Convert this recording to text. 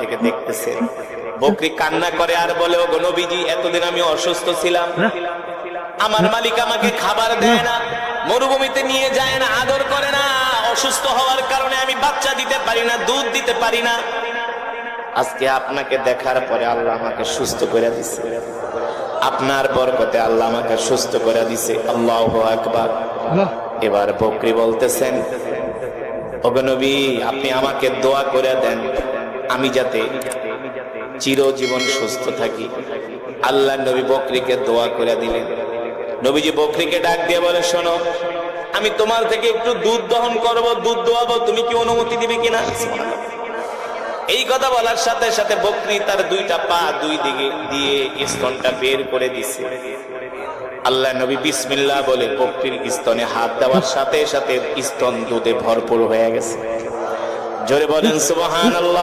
থেকে দেখতেছে। বকরি কান্না করে আর বলে, ও গো নবীজি, এতদিন আমি অসুস্থ ছিলাম, আমার মালিক আমাকে খাবার দেয় না, মরুভূমিতে নিয়ে যায় না, আদর করে না, অসুস্থ হওয়ার কারণে আমি বাচ্চা দিতে পারি না, দুধ দিতে পারি না। আজকে আপনাকে দেখার পরে আল্লাহ আমাকে সুস্থ করে দিছে, আপনার বরকতে আল্লাহ আমাকে সুস্থ করে দিছে। আল্লাহু আকবার। এবার বকরি বলতেছেন, ওগো নবী, আপনি আমাকে দোয়া করে দেন আমি যাতে চিরজীবন সুস্থ থাকি। আল্লাহ নবী বকরিকে দোয়া করে দিলেন। নবীজি বকরিকে ডাক দিয়ে বলে, শোনো, আমি তোমার থেকে একটু দুধ দহন করব, দুধ দোয়াবো, তুমি কি অনুমতি দিবে কিনা? এই কথা বলার সাথে সাথে বকরি তার দুইটা পা দুই দিকে দিয়ে স্তনটা বের করে দিছে। আল্লাহ নবী বিসমিল্লাহ বলে বকরির স্তনে হাত দেওয়ার সাথে সাথে স্তন দুধে ভরপুর হয়ে গেছে। জোরে বলেন সুবহানাল্লাহ।